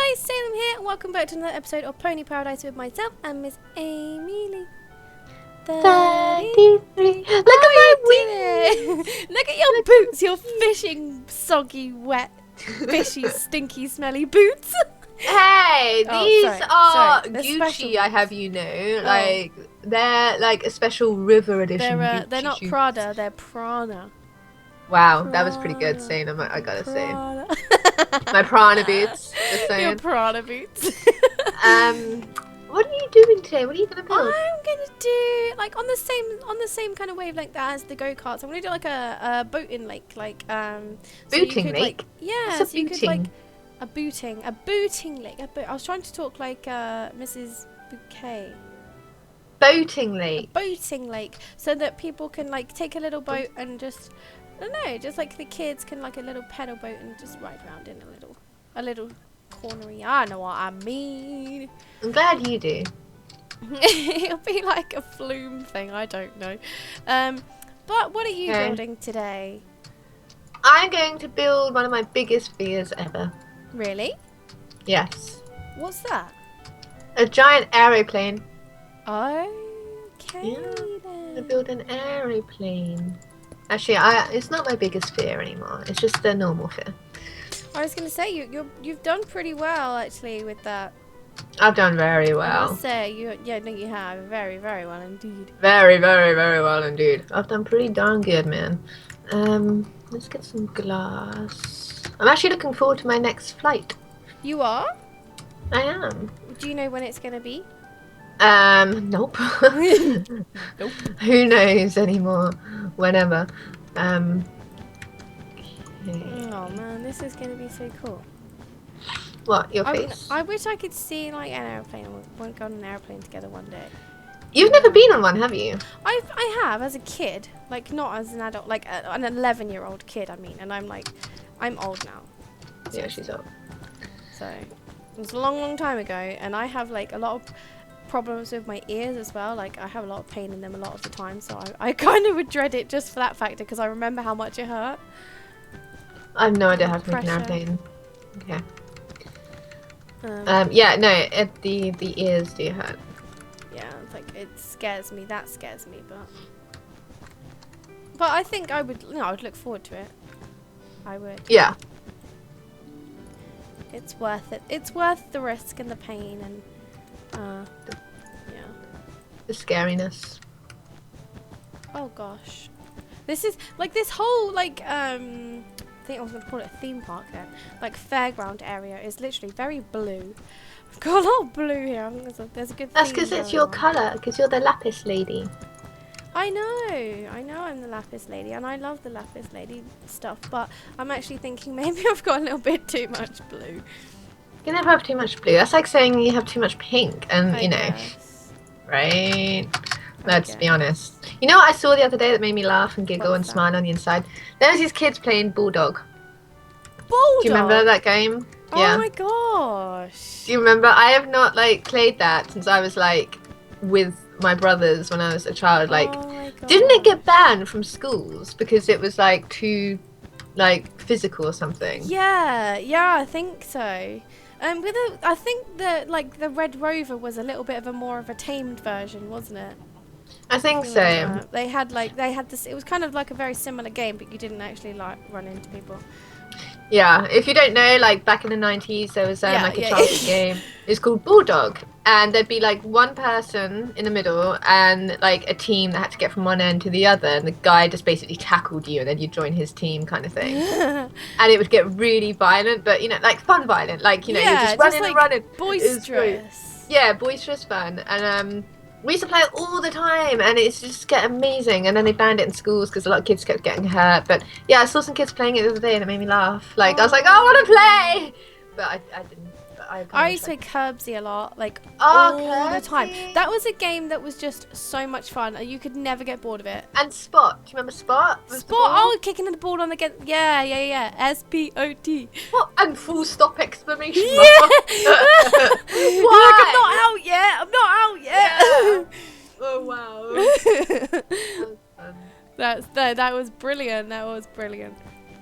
guys, Salem here, and welcome back to another episode of Pony Paradise with myself and Miss Amy. 33. Look at my wings. Look at your boots, your fishing, soggy, wet, fishy, stinky, smelly boots. Hey, these are They're Gucci, special I have you know. Like, they're like a special river edition. They're not shoes. Prada, they're Prana. Wow, that was pretty good saying them, I gotta say. My Prana boots, just saying. Your Prada boots. What are you doing today? What are you gonna build? I'm gonna do like on the same kind of wavelength that as the go-karts. I'm gonna do like a boating lake, like Booting lake? Like, yeah, What's so you could like a booting lake. I was trying to talk like Mrs. Bouquet. Boating lake. Boating lake, so that people can like take a little boat and just, I don't know, just like the kids can like a little pedal boat and just ride around in a little cornery. I know what I mean. I'm glad you do. It'll be like a flume thing, I don't know. But what are you building today? I'm going to build one of my biggest fears ever. Really? Yes. What's that? A giant aeroplane. Okay. Yeah. Then. To build an aeroplane. Actually, it's not my biggest fear anymore. It's just a normal fear. I was gonna say you've done pretty well actually with that. I've done very I well. must say you have very well indeed. Very well indeed. I've done pretty darn good, man. Let's get some glass. I'm actually looking forward to my next flight. You are? I am. Do you know when it's gonna be? Nope. Nope. Who knows anymore? Whenever. Okay. Oh man, this is gonna be so cool. What? Your face? I wish I could see like an airplane. I want to go on an airplane together one day. You've never been on one, have you? I have as a kid, like not as an adult, like an 11-year-old kid. I mean, and I'm old now. Yeah, she's old. So it was a long time ago, and I have like a lot of problems with my ears as well. Like I have a lot of pain in them a lot of the time, so I kind of would dread it just for that factor because I remember how much it hurt. I have no idea how to make an airplane. Okay. Yeah, no, the ears do hurt. Yeah, it's like it scares me. That scares me, but I think I would look forward to it. I would. Yeah. It's worth it. It's worth the risk and the pain and yeah. The scariness. Oh gosh. This is like this whole like I think I was going to call it a theme park then. Like fairground area is literally very blue. I've got a lot of blue here. I think there's a good. That's because it's your colour. Because you're the lapis lady. I know I'm the lapis lady, and I love the lapis lady stuff. But I'm actually thinking maybe I've got a little bit too much blue. You can never have too much blue. That's like saying you have too much pink, and you know, guess. right? Let's be honest. You know what I saw the other day that made me laugh and giggle and smile on the inside? There was these kids playing Bulldog. Bulldog? Do you remember that game? Yeah. Oh my gosh. Do you remember? I have not like played that since I was like with my brothers when I was a child. Like, didn't it get banned from schools because it was like too like physical or something? Yeah, I think so. I think the Red Rover was a little bit of a more of a tamed version, wasn't it? I think so. They had this. It was kind of like a very similar game, but you didn't actually like run into people. Yeah, if you don't know, like back in the 90s, there was like a childhood game. It's called Bulldog, and there'd be like one person in the middle and like a team that had to get from one end to the other, and the guy just basically tackled you, and then you join his team, kind of thing. And it would get really violent, but you know, like fun violent, like you know, you're just running and running, boisterous. Yeah, boisterous fun, and we used to play it all the time, and it's just get amazing. And then they banned it in schools because a lot of kids kept getting hurt. But yeah, I saw some kids playing it the other day, and it made me laugh. Like I was like, oh, I want to play, but I didn't. But I used to play Curbsy a lot, like all the time. That was a game that was just so much fun. You could never get bored of it. And Spot, do you remember Spot? Kicking the ball on the get. Yeah. SPOT. What? And full stop exclamation Yeah. mark. Why? Like, I'm not out yet. Yeah. Oh wow. That was brilliant.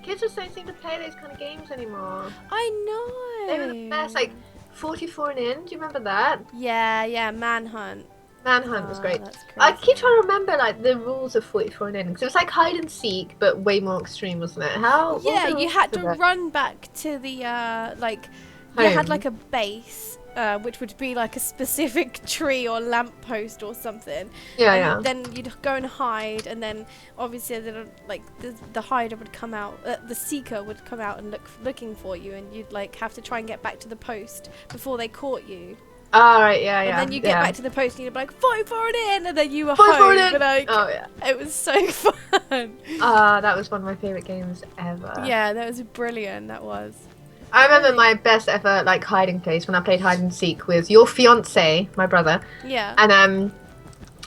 Kids just don't seem to play those kind of games anymore. I know. They were the best. Like 44 and in. Do you remember that? Yeah, Manhunt. Manhunt was great. That's crazy. I keep trying to remember like the rules of 44 and in because it was like hide and seek, but way more extreme, wasn't it? What Yeah, were the you rules had of to it? run back to the like. You had Home. like a base, which would be like a specific tree or lamppost or something. Yeah, and yeah. then you'd go and hide, and then obviously the hider would come out, the seeker would come out and looking for you, and you'd like have to try and get back to the post before they caught you. Oh, right, yeah, And then you get back to the post and you'd be like, 44 and in, and then you were 44 home. and in. And like, Oh yeah. it was so fun. That was one of my favorite games ever. Yeah, that was brilliant. That was. I remember my best ever like hiding place when I played hide and seek with your fiance, my brother. Yeah. And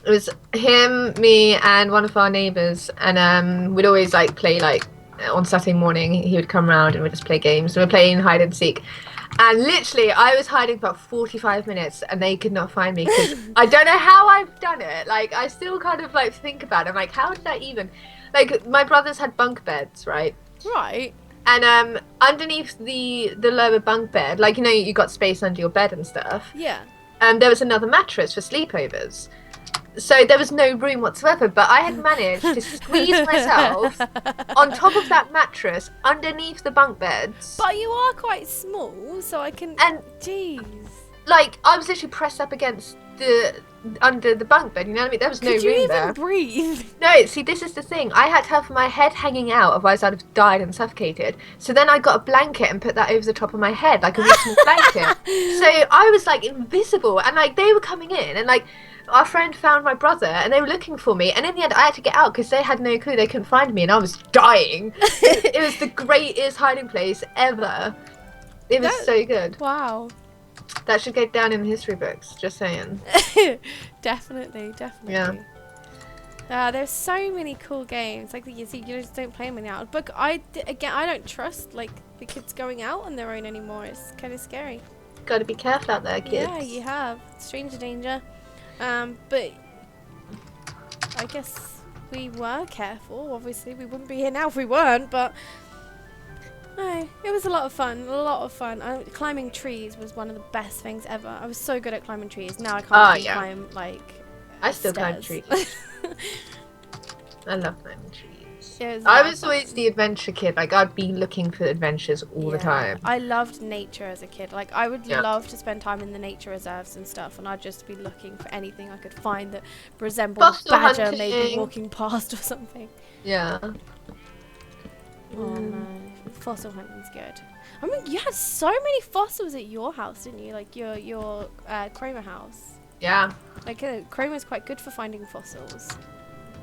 it was him, me, and one of our neighbours, and we'd always like play like on Saturday morning. He would come round and we'd just play games. So we're playing hide and seek, and literally I was hiding for about 45 minutes, and they could not find me because I don't know how I've done it. Like I still kind of like think about it. I'm like, how did I even? Like my brothers had bunk beds, right? Right. And underneath the lower bunk bed, like you got space under your bed and stuff. Yeah. There was another mattress for sleepovers. So there was no room whatsoever, but I had managed to squeeze myself on top of that mattress underneath the bunk beds. But you are quite small, so I can. And jeez. like I was literally pressed up against under the bunk bed. You know what I mean? There was no room there. Could you even breathe? No, see, this is the thing. I had to have my head hanging out, otherwise I'd have died and suffocated. So then I got a blanket and put that over the top of my head, like a reasonable blanket. So I was like invisible, and like they were coming in, and like our friend found my brother, and they were looking for me. And in the end, I had to get out because they had no clue. They couldn't find me, and I was dying. It was the greatest hiding place ever. It was so good. Wow. That should go down in the history books. Just saying. Definitely. Yeah. There's so many cool games. Like you see, you just don't play them now. But I don't trust like the kids going out on their own anymore. It's kind of scary. Got to be careful out there, kids. Yeah, you have stranger danger. But I guess we were careful. Obviously, we wouldn't be here now if we weren't. But no, it was a lot of fun. Climbing trees was one of the best things ever. I was so good at climbing trees. Now I can't even climb like. I still climb stairs. trees. I love climbing trees. I was always the adventure kid. Like I'd be looking for adventures all the time. I loved nature as a kid. Like I would love to spend time in the nature reserves and stuff, and I'd just be looking for anything I could find that resembled Fossil a badger hunting. maybe walking past or something. Yeah. Oh no, fossil hunting's good. I mean, you had so many fossils at your house, didn't you? Like your Kramer house. Yeah. Like Kramer's quite good for finding fossils.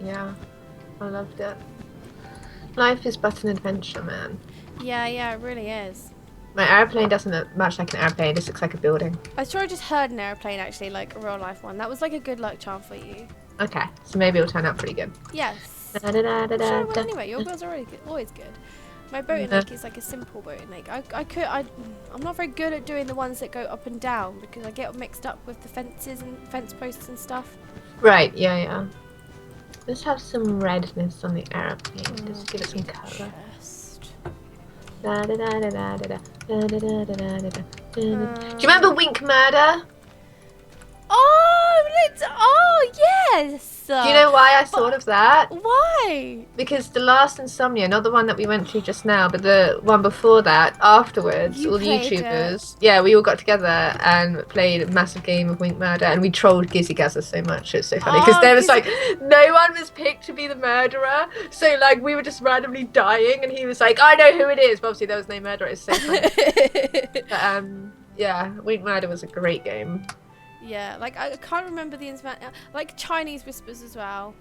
Yeah. I loved it. Life is but an adventure, man. Yeah, it really is. My airplane doesn't look much like an airplane. It just looks like a building. I sure just heard an airplane actually, like a real life one. That was like a good luck charm for you. Okay, so maybe it'll turn out pretty good. Yes. Da, da, da, da, Sure, da. well, anyway, your girls are always good. My boating lake is like a simple boating lake. I'm not very good at doing the ones that go up and down because I get mixed up with the fences and fence posts and stuff. Right, yeah. Let's have some redness on the airplane. Just give it some colour. Da, da, da, da, da, da, da, da, da, da, da, da, da. Do you remember Wink Murder? Oh, yes! Do you know why I thought of that? Why? Because the last Insomnia, not the one that we went to just now, but the one before that, afterwards, You all the played YouTubers, we all got together and played a massive game of Wink Murder, and we trolled Gizzy Gazza so much. It's so funny because there was like no one was picked to be the murderer, so like we were just randomly dying, and he was like, I know who it is, but obviously there was no murderer. It's so funny. But Wink Murder was a great game. Yeah, like I can't remember the like Chinese Whispers as well.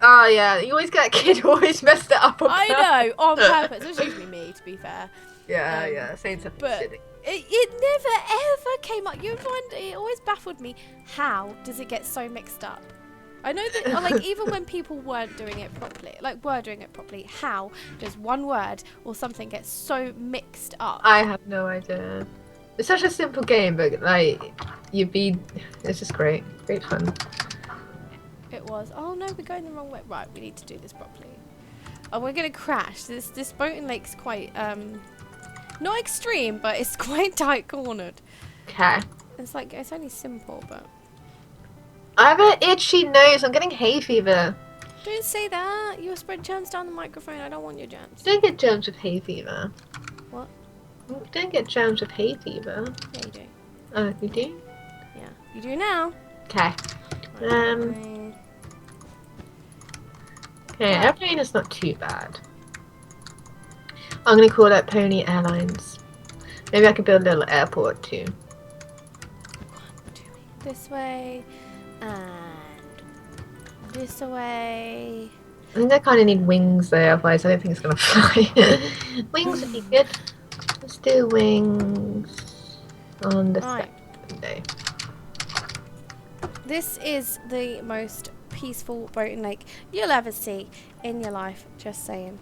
Oh yeah, you always get a kid who always messed it up on purpose. I know, on purpose. It was usually me, to be fair. Yeah, saying something but silly. It never ever came up. It always baffled me. How does it get so mixed up? I know that, like, even when people weren't doing it properly, how does one word or something get so mixed up? I have no idea. It's such a simple game, but like it's just great fun. It was. Oh no, we're going the wrong way. Right, we need to do this properly. Oh, we're gonna crash. This boating lake's quite not extreme, but it's quite tight cornered. Okay. It's only simple, but I have an itchy nose. I'm getting hay fever. don't say that. You'll spread germs down the microphone. I don't want your germs. You don't get germs with hay fever. What? You don't get germs with hay fever. Yeah, you do. Oh, you do? Yeah, you do now. Okay. Right. Okay, airplane is not too bad. I'm gonna call that Pony Airlines. Maybe I could build a little airport too. This way and this way. I think I kind of need wings though, otherwise I don't think it's gonna fly. Wings would be good. Let's do wings on the second day. This is the most peaceful boating lake you'll ever see in your life. Just saying.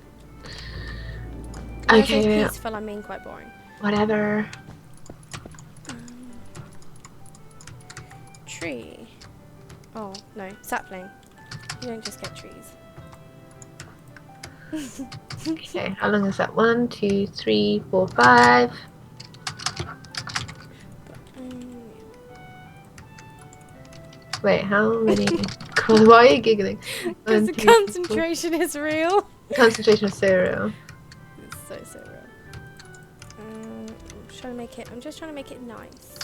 When I say peaceful, I mean quite boring. Whatever. Tree. Oh no, sapling. You don't just get trees. Okay, how long is that? 1, 2, 3, 4, 5. Wait, how many? God, why are you giggling? Because the concentration is real. The concentration is so real. It's so real. I'm just trying to make it nice.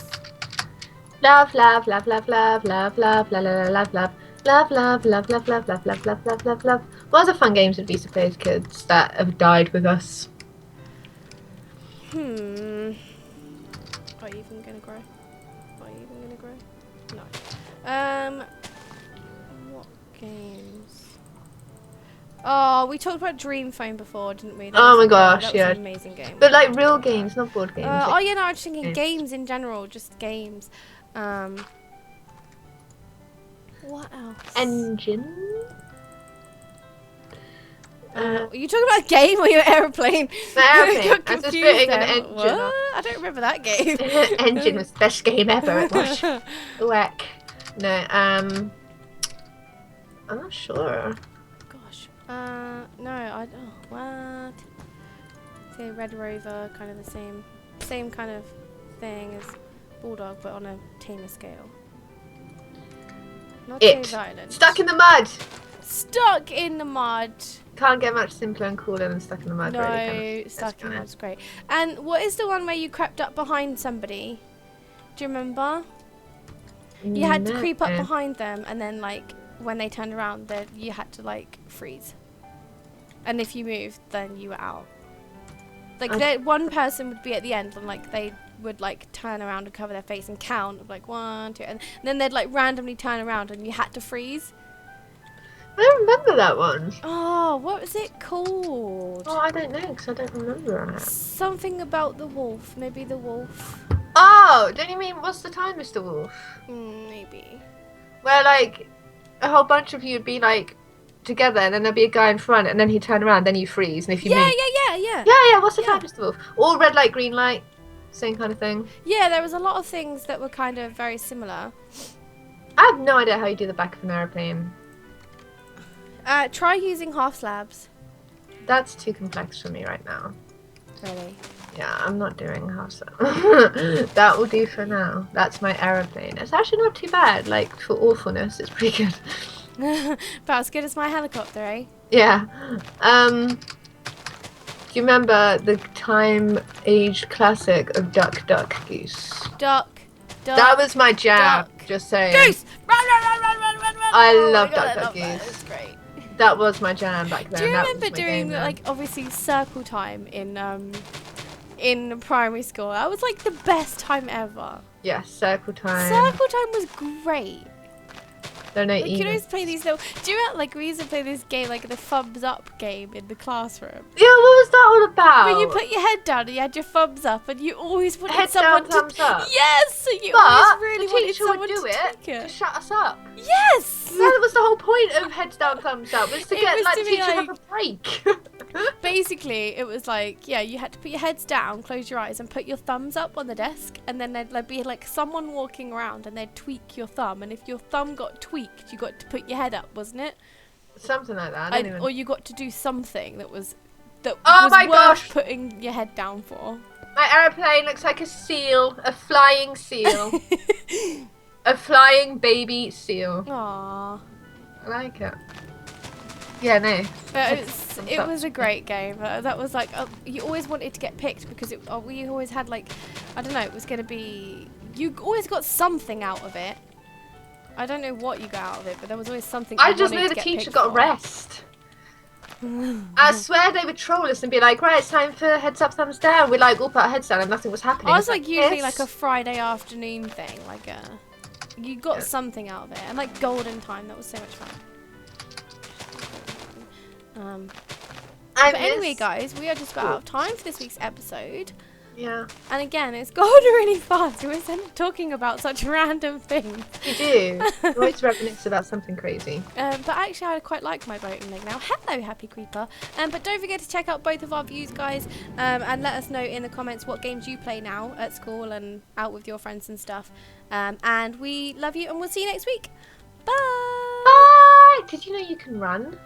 Love, love, love, love, love, love, love, love, love, love, love. Love, love, love, love, love, love, love, love, love, love, love. What other fun games have we used to play as kids that have died with us? Are you even gonna grow? No. What games? Oh, we talked about Dream Phone before, didn't we? Oh my gosh, that was an amazing game. But like real games, not board games. Oh yeah, no, I was just thinking games in general, just games. What else? Engine. Are you talking about a game or your airplane? The airplane. I I'm just putting an engine. What? I don't remember that game. Engine was the best game ever. It was. Whack. No. I'm not sure. Gosh. No. What? Say Red Rover, kind of the same kind of thing as Bulldog, but on a tamer scale. Not Dave's Island. Stuck in the mud. Stuck in the mud. Can't get much simpler and cooler than Stuck in the Mud. No, really, Stuck in the Mud's great. And what is the one where you crept up behind somebody? Do you remember? You had to creep up behind them, and then like when they turned around, you had to like freeze. And if you moved, then you were out. Like one person would be at the end, and like they would like turn around and cover their face and count like 1, 2, and then they'd like randomly turn around, and you had to freeze. I don't remember that one. Oh, what was it called? Oh, I don't know, because I don't remember it. Something about the wolf. Maybe the wolf. Oh, don't you mean What's the Time, Mr. Wolf? Maybe. Where like a whole bunch of you would be like together, and then there'd be a guy in front, and then he'd turn around, then you freeze, and if you move... Yeah, What's the Time, Mr. Wolf? All red light, green light, same kind of thing. Yeah, there was a lot of things that were kind of very similar. I have no idea how you do the back of an aeroplane. Try using half slabs. That's too complex for me right now. Really? Yeah, I'm not doing half slabs. That will do for now. That's my aeroplane. It's actually not too bad. Like, for awfulness, it's pretty good. About as good as my helicopter, eh? Yeah. Do you remember the time-age classic of Duck, Duck, Goose? Duck. That was my jam, just saying. Goose! Run! I love Duck, Duck, Goose. That's great. That was my jam back then. Do you remember doing like obviously circle time in primary school? That was like the best time ever. Yeah, circle time. Circle time was great. Don't know. Like, you always play these little. Do you remember like we used to play this game, like the thumbs up game in the classroom? Yeah, what was that all about? When you put your head down and you had your thumbs up, and you always wanted head someone down, thumbs up. Yes, you always really the wanted teacher someone would do to it take it. to shut us up. Yes. That was the whole point of heads down, thumbs up, was to It get was like to the be teacher to have like- a break. Basically, it was like, yeah, you had to put your heads down, close your eyes, and put your thumbs up on the desk, and then there'd be like someone walking around, and they'd tweak your thumb, and if your thumb got tweaked, you got to put your head up, wasn't it? Something like that. Or you got to do something that was Oh my worth gosh. putting your head down for. My aeroplane looks like a seal, a flying seal. A flying baby seal. Aww. I like it. Yeah, no. But it was a great game. That was like, you always wanted to get picked because we always had like, I don't know, it was going to be, you always got something out of it. I don't know what you got out of it, but there was always something. I just know the teacher got a rest. I swear they would troll us and be like, right, it's time for heads up, thumbs down. We'd like all put our heads down and nothing was happening. I was like usually like a Friday afternoon thing, like you got something out of it, and like golden time, that was so much fun. But anyway, guys, we are just about out of time for this week's episode. Yeah. And again, it's gone really fast. We're talking about such random things. You do. You always reminisce about something crazy. But actually, I quite like my boating leg now. Hello, Happy Creeper. But don't forget to check out both of our views, guys. And let us know in the comments what games you play now at school and out with your friends and stuff. And we love you, and we'll see you next week. Bye. Bye. Did you know you can run?